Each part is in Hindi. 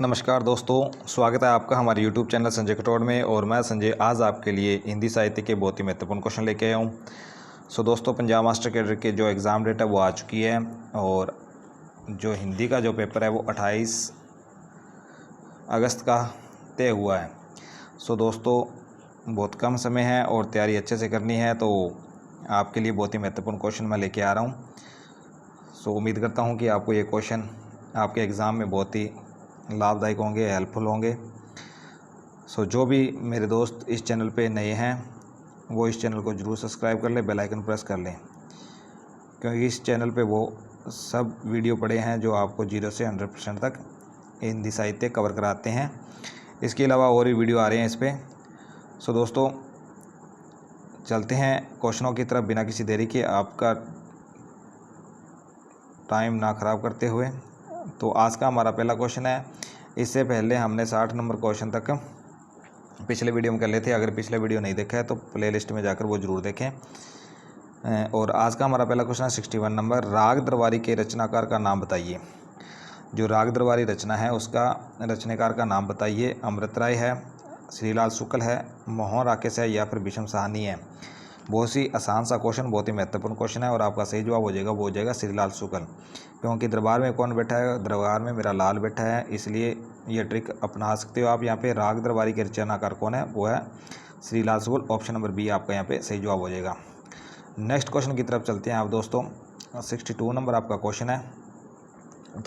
नमस्कार दोस्तों, स्वागत है आपका हमारे YouTube चैनल संजय कटोड़ में। और मैं संजय आज आपके लिए हिंदी साहित्य के बहुत ही महत्वपूर्ण क्वेश्चन लेके आया हूँ। दोस्तों, पंजाब मास्टर कैडर के जो एग्ज़ाम डेट है वो आ चुकी है और जो हिंदी का जो पेपर है वो 28 अगस्त का तय हुआ है। दोस्तों, बहुत कम समय है और तैयारी अच्छे से करनी है, तो आपके लिए बहुत ही महत्वपूर्ण क्वेश्चन मैं लेके आ रहा हूँ। उम्मीद करता हूँ कि आपको ये क्वेश्चन आपके एग्ज़ाम में बहुत ही लाभदायक होंगे, हेल्पफुल होंगे। जो भी मेरे दोस्त इस चैनल पे नए हैं वो इस चैनल को ज़रूर सब्सक्राइब कर लें, बेल आइकन प्रेस कर लें, क्योंकि इस चैनल पे वो सब वीडियो पड़े हैं जो आपको 0 से 100% तक हिंदी साहित्य कवर कराते हैं। इसके अलावा और भी वीडियो आ रहे हैं इस पर। दोस्तों, चलते हैं क्वेश्चनों की तरफ बिना किसी देरी के, आपका टाइम ना ख़राब करते हुए। तो आज का हमारा पहला क्वेश्चन है। इससे पहले हमने 60 नंबर क्वेश्चन तक पिछले वीडियो में कर लिए थे। अगर पिछले वीडियो नहीं देखा है तो प्लेलिस्ट में जाकर वो ज़रूर देखें। और आज का हमारा पहला क्वेश्चन है 61 नंबर। राग दरबारी के रचनाकार का नाम बताइए। जो राग दरबारी रचना है उसका रचनाकार का नाम बताइए। अमृत राय है, श्रीलाल शुक्ल है, मोहन राकेश है या फिर भीष्म साहनी है। बहुत ही आसान सा क्वेश्चन, बहुत ही महत्वपूर्ण क्वेश्चन है और आपका सही जवाब हो जाएगा, वो हो जाएगा श्रीलाल शुक्ल। क्योंकि दरबार में कौन बैठा है? दरबार में मेरा लाल बैठा है, इसलिए ये ट्रिक अपना सकते हो आप। यहाँ पे राग दरबारी के रचनाकार कौन है? वो है श्रीलाल शुक्ल। ऑप्शन नंबर बी आपका यहाँ पे सही जवाब हो जाएगा। नेक्स्ट क्वेश्चन की तरफ चलते हैं आप दोस्तों। 62 नंबर आपका क्वेश्चन है।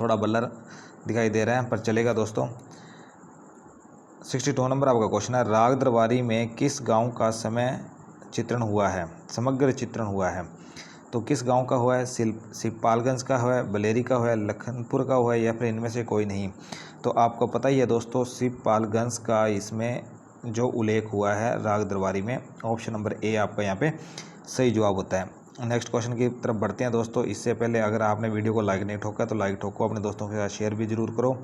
थोड़ा ब्लर दिखाई दे रहा है पर चलेगा दोस्तों। 62 नंबर आपका क्वेश्चन है। राग दरबारी में किस गाँव का समय चित्रण हुआ है? समग्र चित्रण हुआ है। तो किस गांव का हुआ है? सिपालगंज का हुआ है, बलेरी का हुआ है, लखनपुर का हुआ है या फिर इनमें से कोई नहीं? तो आपको पता ही है दोस्तों, सिपालगंज का इसमें जो उल्लेख हुआ है राग दरबारी में। ऑप्शन नंबर ए आपका यहाँ पे सही जवाब होता है। नेक्स्ट क्वेश्चन की तरफ बढ़ते हैं दोस्तों। इससे पहले अगर आपने वीडियो को लाइक नहीं ठोका तो लाइक ठोको, अपने दोस्तों के साथ शेयर भी ज़रूर करो।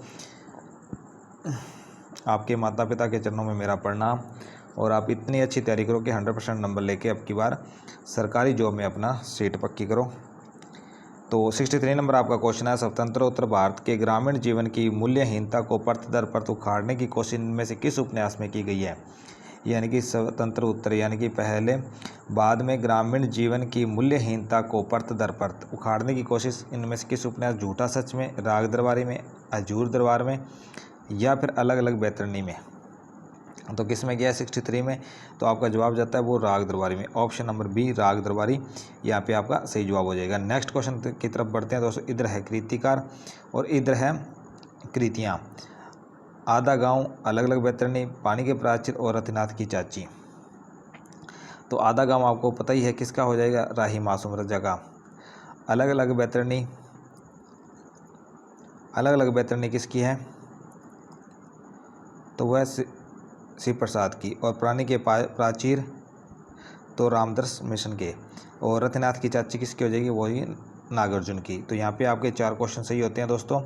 आपके माता पिता के चरणों में मेरा प्रणाम। और आप इतनी अच्छी तैयारी करो कि 100% नंबर लेके अब की बार सरकारी जॉब में अपना सीट पक्की करो। तो 63 नंबर आपका क्वेश्चन है। स्वतंत्रोत्तर भारत के ग्रामीण जीवन की मूल्यहीनता को परत दर परत उखाड़ने की कोशिश इनमें से किस उपन्यास में की गई है? यानी कि स्वतंत्र उत्तर यानी कि पहले बाद में ग्रामीण जीवन की मूल्यहीनता को परत दर परत उखाड़ने की कोशिश इनमें से किस उपन्यास? झूठा सच में, राग दरबारी में, हजूर दरबार में या फिर अलग अलग बैतरणी में? तो किस में गया है 63 में? तो आपका जवाब जाता है वो राग दरबारी में। ऑप्शन नंबर बी राग दरबारी यहाँ पे आपका सही जवाब हो जाएगा। नेक्स्ट क्वेश्चन की तरफ बढ़ते हैं दोस्तों। इधर है कृतिकार और इधर है कृतियाँ। आधा गांव, अलग अलग बैतरणी, पानी के प्राचीर और रतिनाथ की चाची। तो आधा गांव आपको पता ही है किसका हो जाएगा? राही मासूम रजा का। अलग अलग बैतरणी किसकी है? तो वह शिव प्रसाद की। और प्राणी के प्राचीर तो रामदर्श मिशन के। और रतिनाथ की चाची किसकी हो जाएगी? वही नागार्जुन की। तो यहाँ पे आपके 4 क्वेश्चन सही होते हैं दोस्तों।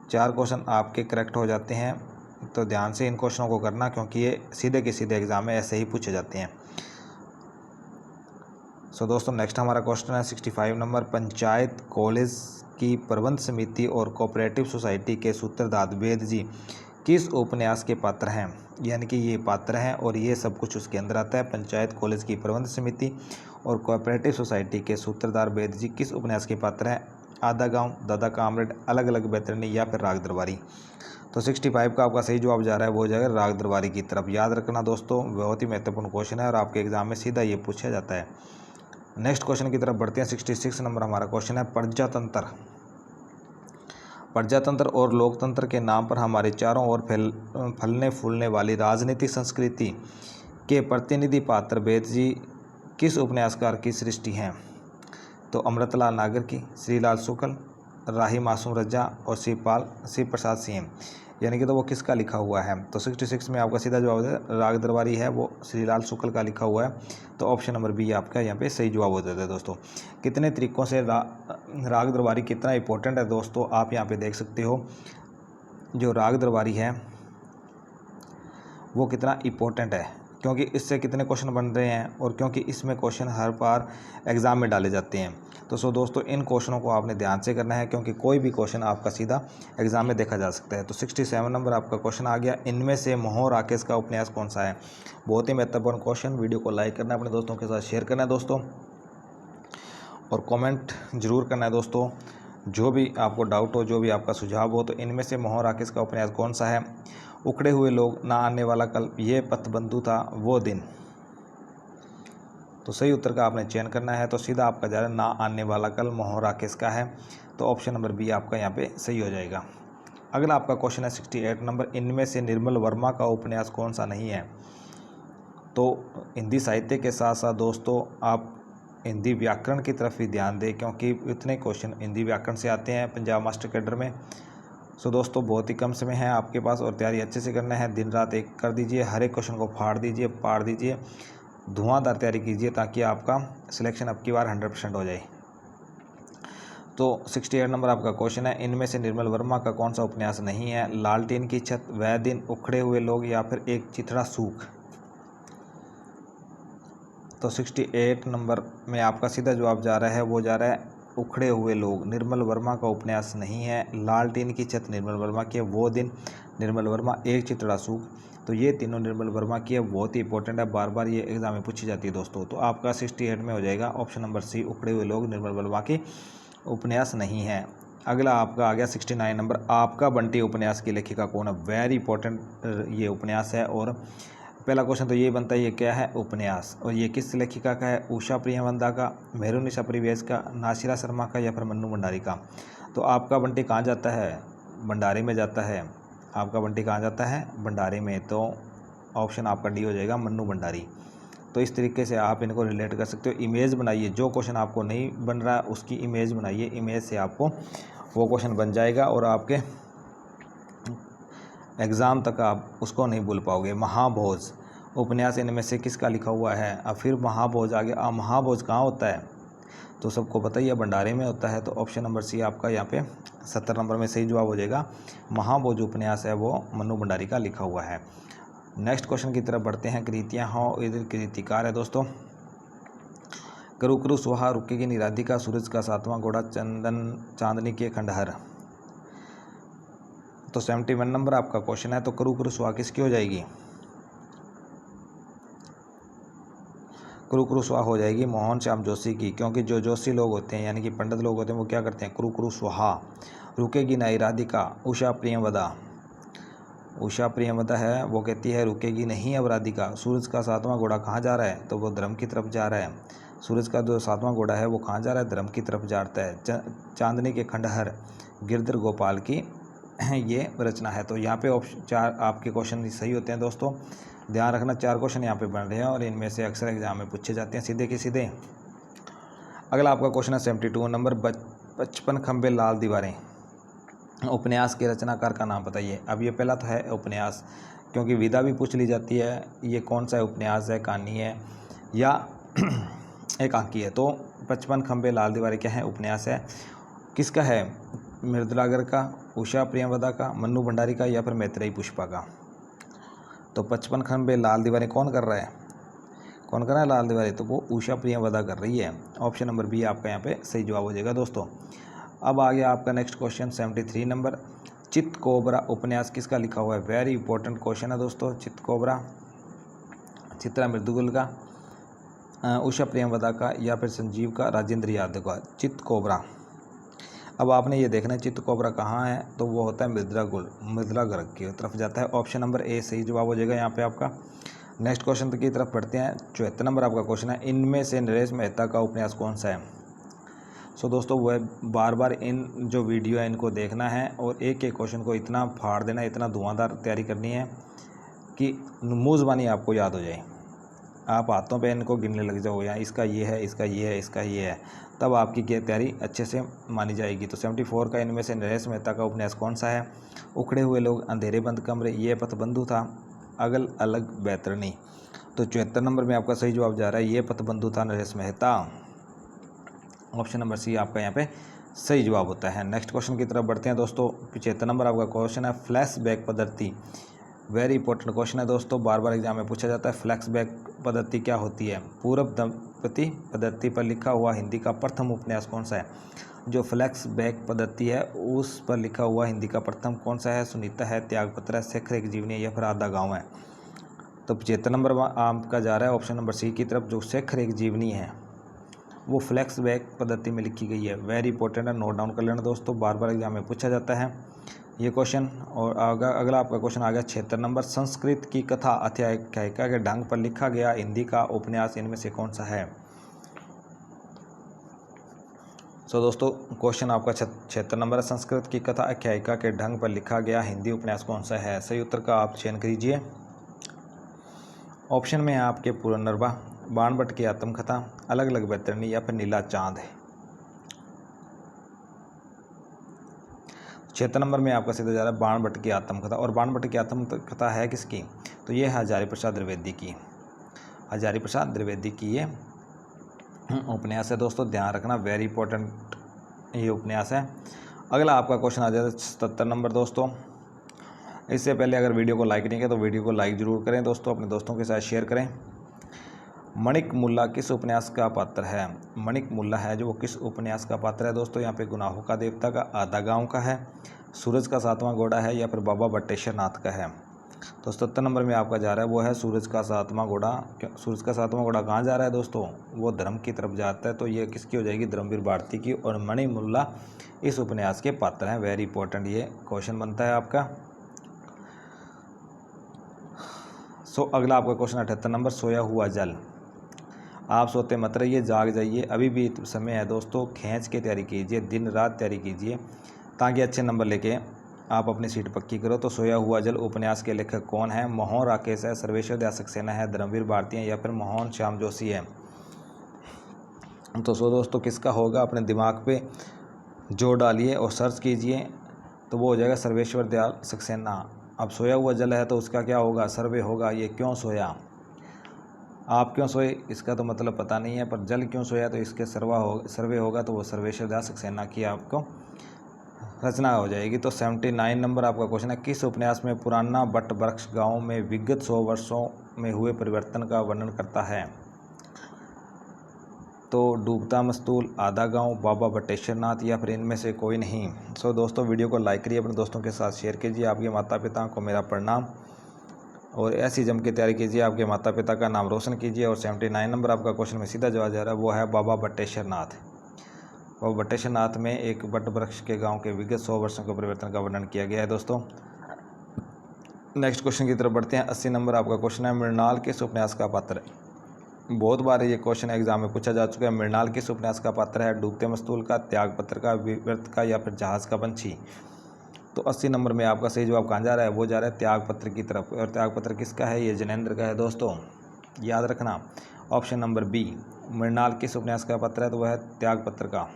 4 क्वेश्चन आपके करेक्ट हो जाते हैं। तो ध्यान से इन क्वेश्चनों को करना, क्योंकि ये सीधे के सीधे एग्जाम में ऐसे ही पूछे जाते हैं। दोस्तों, नेक्स्ट हमारा क्वेश्चन है 65 नंबर। पंचायत कॉलेज की प्रबंध समिति और कोऑपरेटिव सोसाइटी के सूत्रधार वेद जी किस उपन्यास के पात्र हैं? यानी कि ये पात्र हैं और ये सब कुछ उसके अंदर आता है। पंचायत कॉलेज की प्रबंध समिति और कोऑपरेटिव सोसाइटी के सूत्रधार वेद जी किस उपन्यास के पात्र हैं? आधा गांव, दादा कामरेड, अलग अलग बैतरणी या फिर राग दरबारी? तो 65 का आपका सही जवाब जा रहा है, वो हो जाएगा राग दरबारी की तरफ। याद रखना दोस्तों, बहुत ही महत्वपूर्ण क्वेश्चन है और आपके एग्जाम में सीधा ये पूछा जाता है। नेक्स्ट क्वेश्चन की तरफ बढ़ते हैं। 66 नंबर हमारा क्वेश्चन है। प्रजातंत्र और लोकतंत्र के नाम पर हमारे चारों ओर फलने फूलने वाली राजनीतिक संस्कृति के प्रतिनिधि पात्र वेद जी किस उपन्यासकार की सृष्टि हैं? तो अमृतलाल नागर की, श्रीलाल शुक्ल, राही मासूम रजा और शिव प्रसाद सिंह। यानी कि तो वो किसका लिखा हुआ है? तो 66 में आपका सीधा जवाब है राग दरबारी है, वो श्रीलाल शुक्ल का लिखा हुआ है। तो ऑप्शन नंबर बी आपका यहाँ पे सही जवाब हो जाता है दोस्तों। कितने तरीक़ों से राग दरबारी कितना इंपॉर्टेंट है दोस्तों, आप यहाँ पे देख सकते हो। जो राग दरबारी है वो कितना इंपॉर्टेंट है, क्योंकि इससे कितने क्वेश्चन बन रहे हैं और क्योंकि इसमें क्वेश्चन हर बार एग्ज़ाम में डाले जाते हैं। तो दोस्तों इन क्वेश्चनों को आपने ध्यान से करना है, क्योंकि कोई भी क्वेश्चन आपका सीधा एग्जाम में देखा जा सकता है। तो 67 नंबर आपका क्वेश्चन आ गया, इनमें से मोह राकेश का उपन्यास कौन सा है। बहुत ही महत्वपूर्ण क्वेश्चन। वीडियो को लाइक करना है, अपने दोस्तों के साथ शेयर करना है दोस्तों, और कमेंट जरूर करना है दोस्तों। जो भी आपको डाउट हो, जो भी आपका सुझाव हो, तो इनमें से मोह राकेश का उपन्यास कौन सा है। उखड़े हुए लोग, ना आने वाला कल, ये पथबंधु था वो दिन। तो सही उत्तर का आपने चयन करना है। तो सीधा आपका जा रहा है ना आने वाला कल, मोह राकेश का है। तो ऑप्शन नंबर बी आपका यहाँ पे सही हो जाएगा। अगला आपका क्वेश्चन है 68 नंबर, इनमें से निर्मल वर्मा का उपन्यास कौन सा नहीं है। तो हिंदी साहित्य के साथ साथ दोस्तों आप हिंदी व्याकरण की तरफ भी ध्यान दें, क्योंकि इतने क्वेश्चन हिंदी व्याकरण से आते हैं पंजाब मास्टर कैडर में। सो दोस्तों बहुत ही कम समय है आपके पास और तैयारी अच्छे से करना है। दिन रात एक कर दीजिए, हर एक क्वेश्चन को फाड़ दीजिए, पाड़ दीजिए, धुआंधार तैयारी कीजिए, ताकि आपका सिलेक्शन अब की बार 100% हो जाए। तो 68 नंबर आपका क्वेश्चन है, इनमें से निर्मल वर्मा का कौन सा उपन्यास नहीं है। लालटेन की छत, वह दिन, उखड़े हुए लोग, या फिर एक चिथड़ा सूख। तो 68 नंबर में आपका सीधा जवाब जा रहा है, वो जा रहा है उखड़े हुए लोग। निर्मल वर्मा का उपन्यास नहीं है। लालटेन की छत निर्मल वर्मा की है, वो दिन निर्मल वर्मा, एक चिथड़ा सूख। तो ये तीनों निर्मल वर्मा की है, बहुत ही इंपॉर्टेंट है, बार बार ये एग्जाम में पूछी जाती है दोस्तों। तो आपका 68 में हो जाएगा ऑप्शन नंबर सी, उखड़े हुए लोग निर्मल वर्मा की उपन्यास नहीं है। अगला आपका आ गया 69 नंबर, आपका बंटी उपन्यास की लेखिका कौन है। वेरी इंपॉर्टेंट ये उपन्यास है। और पहला क्वेश्चन तो ये बनता है, ये क्या है उपन्यास, और ये किस लेखिका का है। उषा प्रियवंदा का, मेहरुनिशा परिवेश का, नासिरा शर्मा का, या फिर मन्नू भंडारी का। तो आपका बंटी कहाँ जाता है, भंडारी में जाता है। आपका बंटी कहाँ जाता है, भंडारी में। तो ऑप्शन आपका डी हो जाएगा, मन्नू भंडारी। तो इस तरीके से आप इनको रिलेट कर सकते हो। इमेज बनाइए, जो क्वेश्चन आपको नहीं बन रहा उसकी इमेज बनाइए, इमेज से आपको वो क्वेश्चन बन जाएगा और आपके एग्ज़ाम तक आप उसको नहीं भूल पाओगे। महाभोज उपन्यास इनमें से किसका लिखा हुआ है। अब फिर महाभोज आ गया। महाभोज कहाँ होता है, तो सबको पता ही है भंडारे में होता है। तो ऑप्शन नंबर सी आपका यहाँ पे 70 नंबर में सही जवाब हो जाएगा। महाभोज उपन्यास है वो मन्नू भंडारी का लिखा हुआ है। नेक्स्ट क्वेश्चन की तरफ बढ़ते हैं। कृतियाँ हो, इधर कृतिकार है दोस्तों। करू करू सुहा, रुकेगी नहीं राधिका, सूरज का सातवां घोड़ा, चंदन चांदनी के खंडहर। तो 71 नंबर आपका क्वेश्चन है। तो करू करू सुहा किसकी हो जाएगी। करू करू सुहा हो जाएगी मोहन श्याम जोशी की, क्योंकि जो जोशी लोग होते हैं यानी कि पंडित लोग होते हैं वो क्या करते हैं, करू करू सुहा। रुकेगी नहीं राधिका, उषा प्रियवदा। उषा प्रियवदा है वो कहती है रुकेगी नहीं अब राधिका। सूरज का सातवां घोड़ा कहाँ जा रहा है, तो वो धर्म की तरफ जा रहा है। सूरज का जो सातवां घोड़ा है वो कहाँ जा रहा है, धर्म की तरफ जाता है। चांदनी के खंडहर गिरधर गोपाल की ये रचना है। तो यहाँ पे ऑप्शन 4 आपके क्वेश्चन सही होते हैं दोस्तों। ध्यान रखना 4 क्वेश्चन यहाँ पे बन रहे हैं और इनमें से अक्सर एग्जाम में पूछे जाते हैं सीधे के सीधे। अगला आपका क्वेश्चन है 72 नंबर, 55 खंबे लाल दीवारें उपन्यास के रचनाकार का नाम बताइए। अब ये पहला तो है उपन्यास, क्योंकि विधा भी पूछ ली जाती है, ये कौन सा उपन्यास है, कहानी है या एकांकी है। तो 55 खंबे लाल दीवारें क्या है, उपन्यास है। किसका है, मृदुलागर का, उषा प्रियवदा का, मन्नू भंडारी का, या फिर मैत्रेयी पुष्पा का। तो 55 खंबे लाल दीवारें कौन कर रहा है, कौन कर रहा है लाल दीवारें, तो वो उषा प्रियवदा कर रही है। ऑप्शन नंबर बी आपका यहाँ पे सही जवाब हो जाएगा दोस्तों। अब आ गया आपका नेक्स्ट क्वेश्चन 73 नंबर, चित्त कोबरा उपन्यास किसका लिखा हुआ है। वेरी इंपॉर्टेंट क्वेश्चन है दोस्तों। चित्त कोबरा चित्रा मृदुगुल का, उषा प्रियवदा का, या फिर संजीव का, राजेंद्र यादव का। चित्त कोबरा। अब आपने ये देखना है चित्त कोबरा कहाँ है, तो वो होता है मृदुला गर्ग की तरफ जाता है। ऑप्शन नंबर ए सही जवाब हो जाएगा यहाँ पे आपका। नेक्स्ट क्वेश्चन की तरफ बढ़ते हैं। 74 नंबर आपका क्वेश्चन है, इनमें से नरेश मेहता का उपन्यास कौन सा है। सो दोस्तों वह बार बार इन जो वीडियो है इनको देखना है और एक एक क्वेश्चन को इतना फाड़ देना, इतना धुआंधार तैयारी करनी है कि मुँह ज़बानी आपको याद हो जाए। आप हाथों पे इनको गिनने लग जाओ, या इसका ये है, इसका ये है, इसका ये है, तब आपकी तैयारी अच्छे से मानी जाएगी। तो 74 का इनमें से नरेश मेहता का उपन्यास कौन सा है। उखड़े हुए लोग, अंधेरे बंद कमरे, ये पथबंधु था, अगल अलग बैतरनी। तो 74 नंबर में आपका सही जवाब जा रहा है, ये पथबंधु था Naresh Mehta. Option number C आपका यहाँ पे सही जवाब होता है। नेक्स्ट क्वेश्चन की तरफ बढ़ते हैं दोस्तों। 75 नंबर आपका क्वेश्चन है, फ्लैशबैक पद्धति वेरी इंपॉर्टेंट क्वेश्चन है दोस्तों, बार बार एग्जाम में पूछा जाता है। फ्लैक्स बैक पद्धति क्या होती है? पूर्व दंपति पद्धति पर लिखा हुआ हिंदी का प्रथम उपन्यास कौन सा है? जो फ्लैक्स बैक पद्धति है उस पर लिखा हुआ हिंदी का प्रथम कौन सा है? सुनीता है, त्यागपत्र है, शेखर एक जीवनी है या फिर आधा गाँव है? तो 75 नंबर आपका जा रहा है ऑप्शन नंबर सी की तरफ, जो शेखर एक जीवनी है वो फ्लैक्स बैक पद्धति में लिखी गई है। वेरी इंपॉर्टेंट है, नोट डाउन कर लेना दोस्तों, बार बार एग्जाम में पूछा जाता है ये क्वेश्चन। और अगला आपका क्वेश्चन आ गया 76 नंबर, संस्कृत की कथा आख्यायिका के ढंग पर लिखा गया हिंदी का उपन्यास इनमें से कौन सा है? सो दोस्तों क्वेश्चन आपका 76 नंबर है, संस्कृत की कथा आख्यायिका के ढंग पर लिखा गया हिंदी उपन्यास कौन सा है? सही उत्तर का आप चयन कीजिए। ऑप्शन में है आपके पुनर्वा, बाणभट्ट की आत्मकथा, अलग अलग बैतरणी या फिर नीला चांद है। 76 नंबर में आपका सीधा जा रहा है बाणभट्ट की आत्मकथा। और बाणभट्ट की आत्मकथा है किसकी? तो ये है हजारी प्रसाद द्विवेदी की। हजारी प्रसाद द्विवेदी की ये उपन्यास है दोस्तों, ध्यान रखना, वेरी इंपॉर्टेंट ये उपन्यास है। अगला आपका क्वेश्चन आ जाता है 77 नंबर दोस्तों। इससे पहले अगर वीडियो को लाइक नहीं किया तो वीडियो को लाइक जरूर करें दोस्तों, अपने दोस्तों के साथ शेयर करें। मणिक मुल्ला किस उपन्यास का पात्र है? मणिक मुल्ला है जो वो किस उपन्यास का पात्र है दोस्तों? यहाँ पे गुनाहों का देवता का, आधा गाँव का है, सूरज का सातवां घोड़ा है या फिर बाबा बटेश्वर नाथ का है? तो 77 नंबर में आपका जा रहा है वो है सूरज का सातवां घोड़ा। सूरज का सातवां घोड़ा कहाँ जा रहा है दोस्तों? वो धर्म की तरफ जाता है, तो ये किसकी हो जाएगी? धर्मवीर भारती की। और मणि मुल्ला इस उपन्यास के पात्र हैं। वेरी इंपॉर्टेंट ये क्वेश्चन बनता है आपका। अगला आपका क्वेश्चन 78 नंबर, सोया हुआ जल। आप सोते मत रहिए, जाग जाइए, अभी भी समय है दोस्तों, खींच के तैयारी कीजिए, दिन रात तैयारी कीजिए ताकि अच्छे नंबर लेके आप अपनी सीट पक्की करो। तो सोया हुआ जल उपन्यास के लेखक कौन है? मोहन राकेश है, सर्वेश्वर दयाल सक्सेना है, धर्मवीर भारती है या फिर मोहन श्याम जोशी है? तो दोस्तों किसका होगा? अपने दिमाग पे जोर डालिए और सर्च कीजिए, तो वो हो जाएगा सर्वेश्वर दयाल सक्सेना। अब सोया हुआ जल है तो उसका क्या होगा? सर्वे होगा। ये क्यों सोया, आप क्यों सोए इसका तो मतलब पता नहीं है, पर जल क्यों सोया तो इसके सर्वे होगा, तो वो सर्वेश्वर दयाल सक्सेना की आपको रचना हो जाएगी। तो 79 नंबर आपका क्वेश्चन है, किस उपन्यास में पुराना बट वृक्ष गाँव में विगत 100 वर्षों में हुए परिवर्तन का वर्णन करता है? तो डूबता मस्तूल, आधा गांव, बाबा बटेश्वर नाथ या फिर इनमें से कोई नहीं? दोस्तों वीडियो को लाइक करिए, अपने दोस्तों के साथ शेयर कीजिए। आपके माता पिता को मेरा प्रणाम, और ऐसी जम के तैयारी कीजिए, आपके माता पिता का नाम रोशन कीजिए। और 79 नंबर आपका क्वेश्चन में सीधा जवाब जा रहा है वो है बाबा बटेश्वर नाथ। बाबा बटेश्वर नाथ में एक बट वृक्ष के गाँव के विगत 100 वर्षों के परिवर्तन का वर्णन किया गया है दोस्तों। नेक्स्ट क्वेश्चन की तरफ बढ़ते हैं। 80 नंबर आपका क्वेश्चन है, मृणाल किस उपन्यास का पात्र है? बहुत बार ये क्वेश्चन एग्जाम में पूछा जा चुका है। मृणाल किस उपन्यास का पात्र है? डूबते मस्तूल का, त्यागपत्र का, विव्रत का या फिर जहाज का पंछी? तो 80 नंबर में आपका सही जवाब कहाँ जा रहा है? वो जा रहा है त्यागपत्र की तरफ। और त्यागपत्र किसका है? ये जैनेंद्र का है दोस्तों, याद रखना। ऑप्शन नंबर बी, मृणाल किस उपन्यास का पात्र है? तो वह है त्यागपत्र का।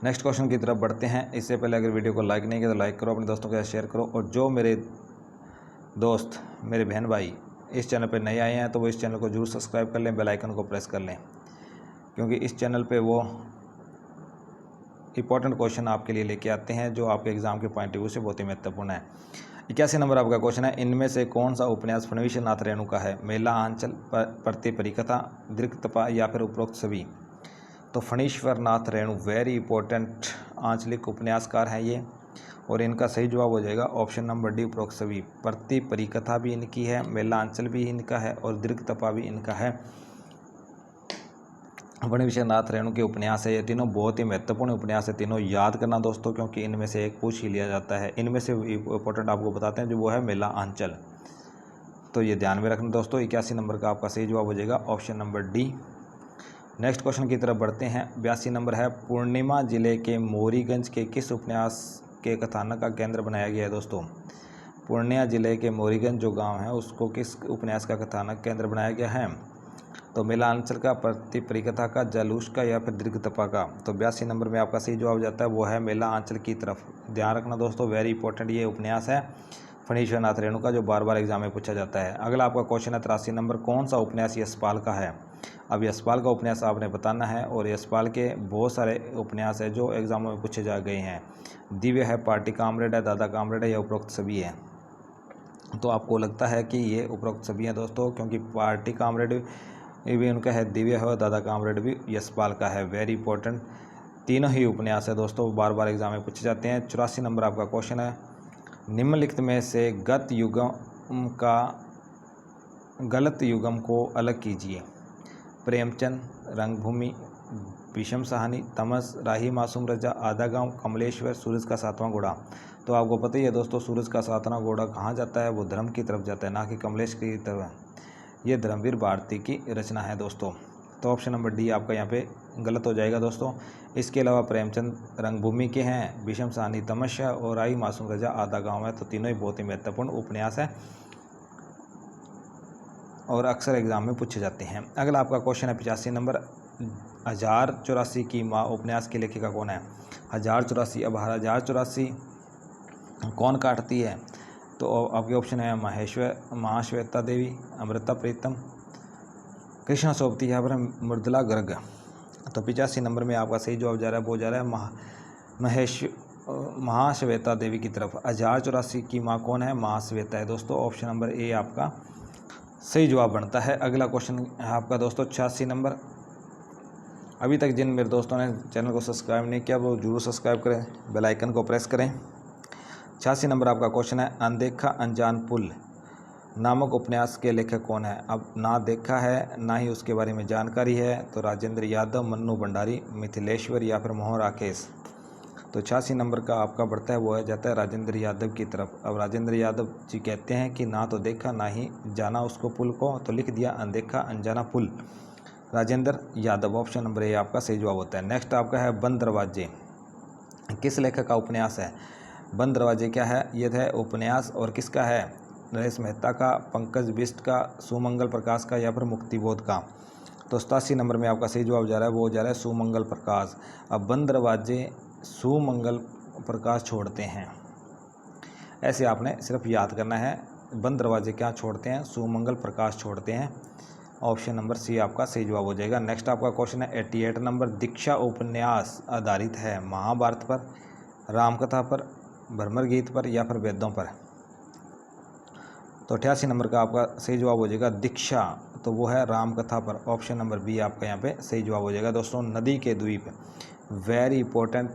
नेक्स्ट क्वेश्चन की तरफ बढ़ते हैं। इससे पहले अगर वीडियो को लाइक नहीं किया तो लाइक करो, अपने दोस्तों के साथ शेयर करो। और जो मेरे दोस्त, मेरे बहन भाई इस चैनल पर नए आए हैं तो वो इस चैनल को जरूर सब्सक्राइब कर लें, बेल आइकन को प्रेस कर लें, क्योंकि इस चैनल पे वो इंपॉर्टेंट क्वेश्चन आपके लिए लेके आते हैं जो आपके एग्जाम के पॉइंट ऑफ व्यू से बहुत ही महत्वपूर्ण है। 81 नंबर आपका क्वेश्चन है, इनमें से कौन सा उपन्यास फणीश्वर नाथ रेणु का है? मेला, आंचल, प्रति परिकथा, दीर्घतपा या फिर उपरोक्त सभी? तो फणीश्वर नाथ रेणु वेरी इंपॉर्टेंट आंचलिक उपन्यासकार हैं ये, और इनका सही जवाब हो जाएगा ऑप्शन नंबर डी, उपरोक्त सभी। प्रति परिकथा भी इनकी है, मेला आंचल भी इनका है और दीर्घतपा भी इनका है। फणीश्वर नाथ रेणु के उपन्यास है ये तीनों, बहुत ही महत्वपूर्ण उपन्यास है तीनों, याद करना दोस्तों, क्योंकि इनमें से एक पूछ ही लिया जाता है। इनमें से इंपॉर्टेंट आपको बताते हैं जो वो है मेला आंचल, तो ये ध्यान में रखना दोस्तों। 81 नंबर का आपका सही जवाब हो जाएगा option number D. Next question की तरफ बढ़ते हैं। 82 नंबर है, पूर्णिमा जिले के मोरीगंज के किस उपन्यास के कथानक का केंद्र बनाया गया है दोस्तों? पूर्णिया जिले के मोरीगंज जो गांव है उसको किस उपन्यास का कथानक केंद्र बनाया गया है? तो मेला आंचल का, प्रति परिकथा का, जलूस का या फिर दीर्घतपा का? तो 82 नंबर में आपका सही जवाब जाता है वो है मेला आंचल की तरफ। ध्यान रखना दोस्तों, वेरी इंपॉर्टेंट ये उपन्यास है फणीश्वर नाथ रेणु का, जो बार बार एग्जाम में पूछा जाता है। अगला आपका क्वेश्चन है 83 नंबर, कौन सा उपन्यास यशपाल का है? अब यशपाल का उपन्यास आपने बताना है, और यशपाल के बहुत सारे उपन्यास है जो एग्जामों में पूछे जा गए हैं। दिव्य है, पार्टी कामरेड है, दादा कामरेड है या उपरोक्त सभी है? तो आपको लगता है कि ये उपरोक्त सभी हैं दोस्तों, क्योंकि पार्टी कामरेड भी उनका है दिव्य है और दादा कामरेड भी यशपाल का है। वेरी इंपॉर्टेंट तीनों ही उपन्यास है दोस्तों, बार बार एग्जाम में पूछे जाते हैं। 84 नंबर आपका क्वेश्चन है, निम्नलिखित में से गलत युगम को अलग कीजिए। प्रेमचंद, रंगभूमि, भीषम सहानी, तमस, राही मासूम रजा, आधा गांव, कमलेश्वर, सूरज का सातवां घोड़ा। तो आपको पता ही है दोस्तों, सूरज का सातवां घोड़ा कहाँ जाता है, वो धर्म की तरफ जाता है, ना कि कमलेश की तरफ। ये धर्मवीर भारती की रचना है दोस्तों। तो ऑप्शन नंबर डी आपका यहाँ पे गलत हो जाएगा दोस्तों। इसके अलावा प्रेमचंद रंगभूमि के हैं, भीषम सहानी तमस्या और राही मासूम रजा आधा गाँव है। तो तीनों ही बहुत ही महत्वपूर्ण उपन्यास है और अक्सर एग्जाम में पूछे जाते हैं। अगला आपका क्वेश्चन है 85 नंबर, 1084 की माँ उपन्यास की लेखिका कौन है। 1084, अब 1084 कौन काटती है, तो आपके ऑप्शन है महाश्वेता देवी, अमृता प्रीतम, कृष्णा सोबती या फिर मृदुला गर्ग। तो 85 नंबर में आपका सही जवाब जा रहा है, वो जा रहा है महाश्वेता देवी की तरफ। 1084 की माँ कौन है, महाश्वेता है दोस्तों। ऑप्शन नंबर ए आपका सही जवाब बनता है। अगला क्वेश्चन है आपका दोस्तों 86 नंबर। अभी तक जिन मेरे दोस्तों ने चैनल को सब्सक्राइब नहीं किया वो जरूर सब्सक्राइब करें, बेल आइकन को प्रेस करें। 86 नंबर आपका क्वेश्चन है, अनदेखा अनजान पुल नामक उपन्यास के लेखक कौन है। अब ना देखा है ना ही उसके बारे में जानकारी है, तो राजेंद्र यादव, मन्नू भंडारी, मिथिलेश्वर या फिर मोहन राकेश। तो 86 नंबर का आपका बढ़ता है, वो है जाता है राजेंद्र यादव की तरफ। अब राजेंद्र यादव जी कहते हैं कि ना तो देखा ना ही जाना उसको पुल को, तो लिख दिया Andekha Anjana Pul, Rajendra Yadav. Option number A आपका सही जवाब होता है। नेक्स्ट आपका है बंद दरवाजे, किस लेखक का उपन्यास है। बंद दरवाजे क्या है, ये है उपन्यास और किसका है, नरेश मेहता का, पंकज बिष्ट का, सुमंगल प्रकाश का या फिर मुक्तिबोध का। तो 87 नंबर में आपका सही जवाब जा रहा है, वो जा रहा है सुमंगल प्रकाश। अब बंद दरवाजे सुमंगल प्रकाश छोड़ते हैं, ऐसे आपने सिर्फ याद करना है। बंद दरवाजे क्या छोड़ते हैं, सुमंगल प्रकाश छोड़ते हैं। ऑप्शन नंबर सी आपका सही जवाब हो जाएगा। नेक्स्ट आपका क्वेश्चन है 88 नंबर, दीक्षा उपन्यास आधारित है महाभारत पर, रामकथा पर, भ्रमर गीत पर या फिर वेदों पर। तो 88 नंबर का आपका सही जवाब हो जाएगा दीक्षा, तो वो है रामकथा पर। ऑप्शन नंबर बी आपका यहाँ पे सही जवाब हो जाएगा दोस्तों। नदी के द्वीप, वेरी इंपॉर्टेंट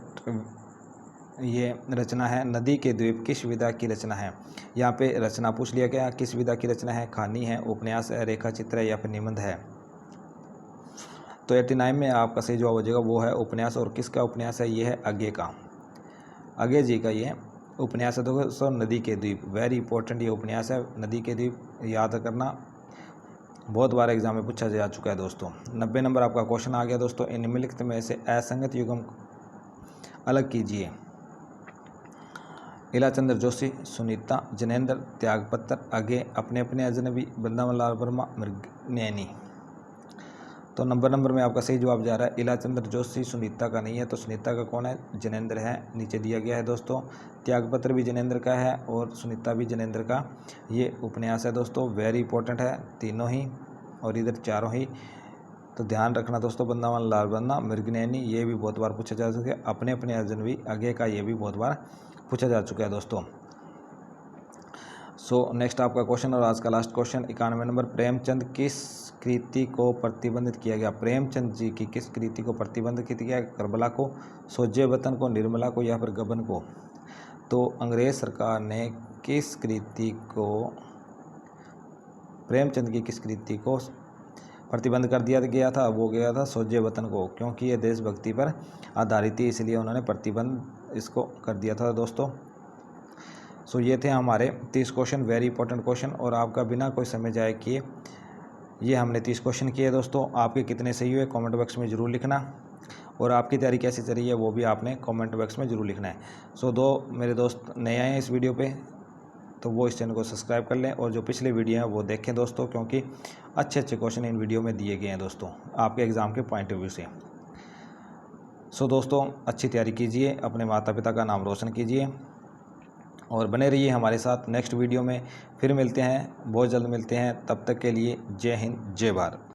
ये रचना है। नदी के द्वीप किस विधा की रचना है, यहाँ पे रचना पूछ लिया गया, किस विधा की रचना है, कहानी है, उपन्यास है, रेखा चित्र है या फिर निबंध है। तो 89 में आपका सही जवाब हो जाएगा, वो है उपन्यास। और किसका उपन्यास है, ये है अज्ञे का, अज्ञे जी का ये उपन्यास है दोस्तों, नदी के द्वीप। वेरी इंपॉर्टेंट ये उपन्यास है, नदी के द्वीप याद करना, बहुत बार एग्जाम में पूछा जा चुका है दोस्तों। 90 नंबर आपका क्वेश्चन आ गया दोस्तों, इन निम्नलिखित में से असंगत युग्म अलग कीजिए। इलाचंद्र जोशी, सुनीता, जनेन्द्र, त्यागपत्र, अज्ञे, अपने अपने अजनबी, वृंदावन लाल वर्मा, मृगनयनी। तो नंबर में आपका सही जवाब जा रहा है इलाचंद्र जोशी, सुनीता का नहीं है। तो सुनीता का कौन है, जनेन्द्र है, नीचे दिया गया है दोस्तों। त्यागपत्र भी जनेन्द्र का है और सुनीता भी जनेन्द्र का ये उपन्यास है दोस्तों। वेरी इंपॉर्टेंट है तीनों ही और इधर चारों ही, तो ध्यान रखना दोस्तों। वृंदावन लाल वर्मा, मृगनयनी ये भी बहुत बार पूछा जा चुका है। अपने अपने अजनबी, अज्ञे का ये भी बहुत बार पूछा जा चुका है दोस्तों। सो नेक्स्ट आपका क्वेश्चन और आज का लास्ट क्वेश्चन 91 नंबर, प्रेमचंद किस कृति को प्रतिबंधित किया गया। प्रेमचंद जी की किस कृति को प्रतिबंधित किया गया, करबला को, सोजे वतन को, निर्मला को या फिर गबन को। तो अंग्रेज सरकार ने किस कृति को, प्रेमचंद की किस कृति को प्रतिबंध कर दिया गया था, वो गया था सोजे वतन को, क्योंकि ये देशभक्ति पर आधारित थी, इसलिए उन्होंने प्रतिबंध इसको कर दिया था दोस्तों। सो ये थे हमारे 30 क्वेश्चन, वेरी इंपॉर्टेंट क्वेश्चन, और आपका बिना कोई समय जाए किए ये हमने 30 क्वेश्चन किए दोस्तों। आपके कितने सही हुए कमेंट बॉक्स में ज़रूर लिखना, और आपकी तैयारी कैसी चल रही है वो भी आपने कमेंट बॉक्स में ज़रूर लिखना है। सो दो मेरे दोस्त नए आए हैं इस वीडियो पे, तो वो इस चैनल को सब्सक्राइब कर लें, और जो पिछले वीडियो हैं वो देखें दोस्तों, क्योंकि अच्छे अच्छे क्वेश्चन इन वीडियो में दिए गए हैं दोस्तों आपके एग्ज़ाम के पॉइंट ऑफ व्यू से। सो दोस्तों अच्छी तैयारी कीजिए, अपने माता पिता का नाम रोशन कीजिए, और बने रहिए हमारे साथ। नेक्स्ट वीडियो में फिर मिलते हैं, बहुत जल्द मिलते हैं, तब तक के लिए जय हिंद जय भारत।